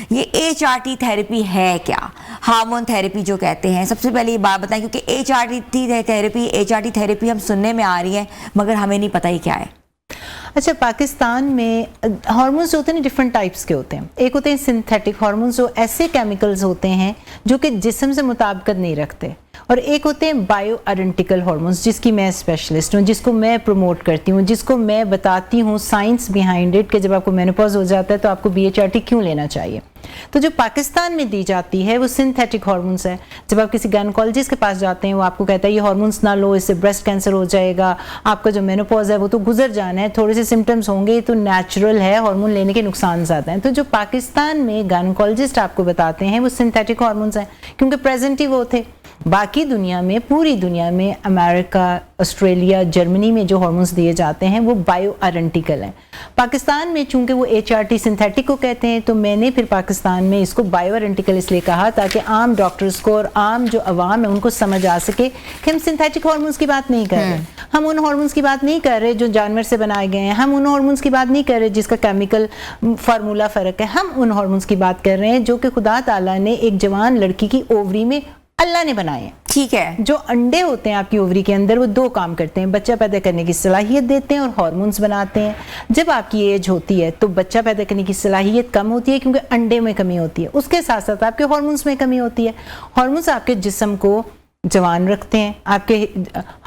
یہ HRT therapy ہے کیا؟ ہارمون تھیراپی جو کہتے ہیں، سب سے پہلے یہ بات بتائیں، کیونکہ HRT تھیراپی ہم سننے میں آ رہی ہے مگر ہمیں نہیں پتہ ہی کیا ہے۔ اچھا، پاکستان میں ہارمونز جو ہوتے ہیں ڈفرینٹ ٹائپس کے ہوتے ہیں۔ ایک ہوتے ہیں سنتھیٹک ہارمونز، جو ایسے کیمیکلز ہوتے ہیں جو کہ جسم سے مطابقت نہیں رکھتے، اور ایک ہوتے ہیں بائیو آئیڈینٹیکل ہارمونز، جس کی میں اسپیشلسٹ ہوں، جس کو میں پروموٹ کرتی ہوں، جس کو میں بتاتی ہوں سائنس بیہائنڈ اٹ کہ جب آپ کو مینوپاز ہو جاتا ہے تو آپ کو BHRT کیوں لینا چاہیے۔ تو جو پاکستان میں دی جاتی ہے وہ سنتھیٹک ہارمونز ہے۔ جب آپ کسی گائنیکالوجسٹ کے پاس جاتے ہیں، وہ آپ کو کہتا ہے یہ ہارمونز نہ لو، اس سے بریسٹ کینسر ہو جائے گا، آپ کا جو مینوپاز ہے وہ تو گزر جانا ہے، تھوڑے سے سمٹمز ہوں گے، تو نیچرل ہے، ہارمون لینے کے نقصان زیادہ ہیں۔ تو جو پاکستان میں گائنیکالوجسٹ آپ کو بتاتے ہیں وہ سنتھیٹک ہارمونز ہیں، کیونکہ پریزنٹ ہی وہ تھے۔ باقی دنیا میں، پوری دنیا میں، امریکہ، آسٹریلیا، جرمنی میں جو ہارمونز دیے جاتے ہیں وہ بائیو آئیڈینٹیکل ہیں۔ پاکستان میں چونکہ وہ HRT سنتھیٹک کو کہتے ہیں، تو میں نے پھر پاکستان میں اس کو بائیو آئیڈینٹیکل اس لیے کہا تاکہ عام ڈاکٹرز کو اور عام جو عوام ہے ان کو سمجھ آ سکے کہ ہم سنتھیٹک ہارمونز کی بات نہیں کر رہے، ہم ان ہارمونز کی بات نہیں کر رہے جو جانور سے بنائے گئے ہیں، ہم ان ہارمونز کی بات نہیں کر رہے جس کا کیمیکل فارمولا فرق ہے، ہم ان ہارمونز کی بات کر رہے ہیں جو کہ خدا تعالیٰ نے ایک جوان لڑکی کی اووری میں اللہ نے بنائے ہیں۔ ٹھیک ہے، جو انڈے ہوتے ہیں آپ کی اووری کے اندر، وہ دو کام کرتے ہیں، بچہ پیدا کرنے کی صلاحیت دیتے ہیں اور ہارمونز بناتے ہیں۔ جب آپ کی ایج ہوتی ہے تو بچہ پیدا کرنے کی صلاحیت کم ہوتی ہے کیونکہ انڈے میں کمی ہوتی ہے، اس کے ساتھ ساتھ آپ کے ہارمونز میں کمی ہوتی ہے۔ ہارمونز آپ کے جسم کو جوان رکھتے ہیں، آپ کے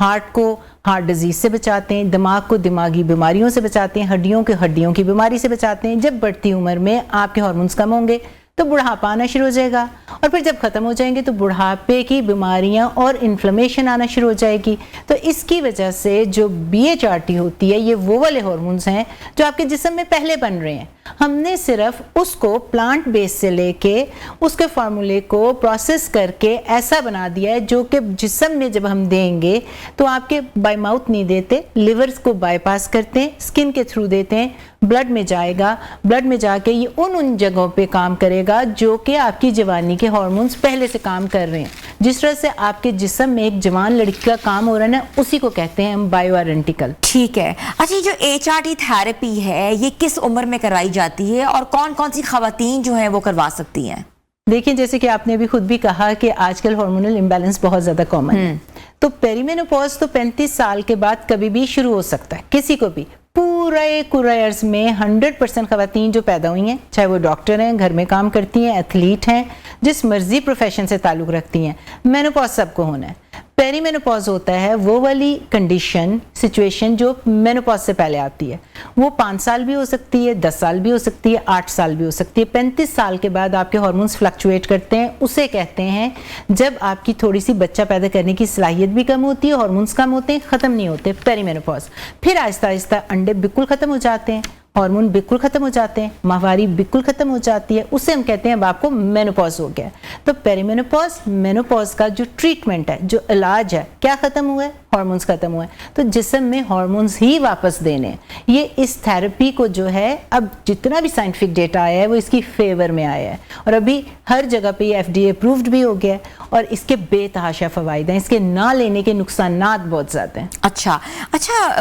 ہارٹ کو ہارٹ ڈیزیز سے بچاتے ہیں، دماغ کو دماغی بیماریوں سے بچاتے ہیں، ہڈیوں کی بیماری سے بچاتے ہیں۔ جب بڑھتی عمر میں آپ کے ہارمونز کم ہوں گے تو بڑھاپا آنا شروع ہو جائے گا، اور پھر جب ختم ہو جائیں گے تو بڑھاپے کی بیماریاں اور انفلیمیشن آنا شروع ہو جائے گی۔ تو اس کی وجہ سے جو BHRT ہوتی ہے، یہ وہ والے ہارمونز ہیں جو آپ کے جسم میں پہلے بن رہے ہیں۔ ہم نے صرف اس کو پلانٹ بیس سے لے کے اس کے فارمولے کو پروسیس کر کے ایسا بنا دیا ہے جو کہ جسم میں جب ہم دیں گے تو آپ کے بائی ماؤتھ نہیں دیتے، لیورز کو بائی پاس کرتے ہیں، اسکن کے تھرو دیتے ہیں، بلڈ میں جائے گا، بلڈ میں جا کے یہ ان جگہوں پہ کام کرے گا جو کہ آپ کی جوانی کے ہارمونز پہلے سے کام کر رہے ہیں۔ جس طرح سے آپ کے جسم میں ایک جوان لڑکی کا کام ہو رہا ہے نا، اسی کو کہتے ہیں ہم بائیو آئیڈینٹیکل۔ ٹھیک ہے۔ اچھا، یہ جو HRT تھیراپی ہے یہ کس عمر میں کرائی جاتی ہے اور کون کون سی خواتین جو ہیں وہ کروا سکتی ہیں؟ دیکھیں، جیسے کہ آپ نے بھی خود بھی کہا کہ آج کل ہارمونل امبیلنس بہت زیادہ کامن ہے، تو پیریمینوپاز تو 35 سال کے بعد کبھی بھی شروع ہو سکتا ہے، کسی کو بھی۔ پورے عرض میں 100% خواتین جو پیدا ہوئی ہیں، چاہے وہ ڈاکٹر ہیں، گھر میں کام کرتی ہیں، ایتھلیٹ ہیں، جس مرضی پروفیشن سے تعلق رکھتی ہیں، مینوپاز سب کو ہونا ہے۔ پیری مینوپاز ہوتا ہے وہ والی کنڈیشن سچویشن جو مینوپاز سے پہلے آتی ہے، وہ 5 سال بھی ہو سکتی ہے، 10 سال بھی ہو سکتی ہے، 8 سال بھی ہو سکتی ہے۔ 35 سال کے بعد آپ کے ہارمونز فلکچویٹ کرتے ہیں، اسے کہتے ہیں جب آپ کی تھوڑی سی بچہ پیدا کرنے کی صلاحیت بھی کم ہوتی ہے، ہارمونز کم ہوتے ہیں، ختم نہیں ہوتے پیری مینوپاز۔ پھر آہستہ آہستہ انڈے بالکل ختم ہو جاتے ہیں، ہارمون بالکل ختم ہو جاتے ہیں، ماہواری بالکل ختم ہو جاتی ہے، اسے ہم کہتے ہیں اب آپ کو مینوپاز ہو گیا۔ تو پیری مینوپاز کا جو ٹریٹمنٹ ہے، جو علاج ہے، کیا ختم ہوا ہے؟ ہارمونز ختم ہوئے، تو جسم میں ہارمونز ہی واپس دینے۔ یہ اس تھیراپی کو جو ہے اب جتنا بھی سائنٹیفک ڈیٹا آیا ہے وہ اس کی فیور میں آیا ہے، اور ابھی ہر جگہ پہ یہ FDA اپرووڈ بھی ہو گیا ہے، اور اس کے بے تحاشا فوائد ہیں، اس کے نہ لینے کے نقصانات بہت زیادہ ہیں۔ اچھا،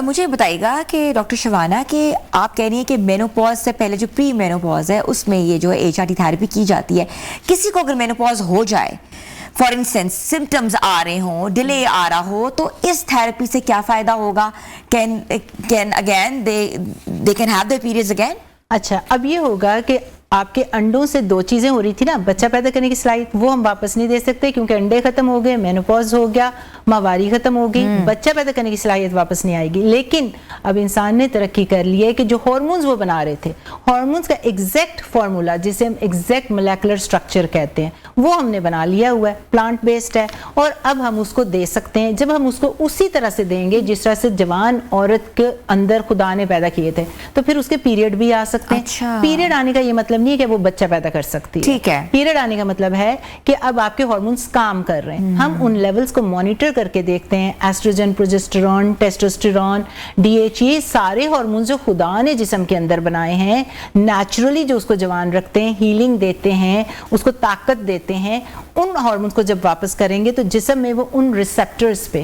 مجھے بتائیے گا کہ ڈاکٹر شبانہ کہ آپ کہہ رہی ہیں کہ مینوپاز سے پہلے جو پری مینوپاز ہے اس میں یہ جو HRT تھیراپی کی جاتی ہے، کسی کو اگر مینوپاز ہو جائے، فار انسٹنس سمٹمز آ رہے ہوں، ڈیلے آ رہا ہو، تو اس تھیراپی سے کیا فائدہ ہوگا؟ Can again they can have their periods again؟ اچھا، اب یہ ہوگا کہ آپ کے انڈوں سے 2 چیزیں ہو رہی تھی نا، بچہ پیدا کرنے کی صلاحیت، وہ ہم واپس نہیں دے سکتے کیونکہ انڈے ختم ہو گئے، مینوپاز ہو گیا، ماہواری ختم ہو گئی، بچہ پیدا کرنے کی صلاحیت واپس نہیں آئے گی۔ لیکن اب انسان نے ترقی کر لی ہے کہ جو ہارمونز وہ بنا رہے تھے، ہارمونز کا ایگزیکٹ فارمولا جسے ہم ایگزیکٹ مولیکولر سٹرکچر کہتے ہیں، وہ ہم نے بنا لیا ہوا ہے، پلانٹ بیسڈ ہے، اور اب ہم اس کو دے سکتے ہیں۔ جب ہم اس کو اسی طرح سے دیں گے جس طرح سے جوان عورت کے اندر خدا نے پیدا کیے تھے، تو پھر اس کے پیریڈ بھی آ سکتے ہیں۔ پیریڈ آنے کا یہ مطلب نہیں ہے کہ وہ بچہ پیدا کر سکتی ہے، ٹھیک ہے۔ پیریڈ آنے کا مطلب ہے کہ اب آپ کے ہارمونز کام کر رہے ہیں، ہم ان لیولز کو مانیٹر کر کے دیکھتے ہیں، ایسٹروجن، پروجسٹرون، ٹیسٹوسٹیرون، DH، یہ سارے ہارمونز جو خدا نے جسم کے اندر بنائے ہیں، نیچرلی جو اس کو جوان رکھتے ہیں، ہیلنگ دیتے ہیں، اس کو طاقت دیتے ہیں، ان ہارمونز کو جب واپس کریں گے تو جسم میں وہ ان ریسپٹرز پہ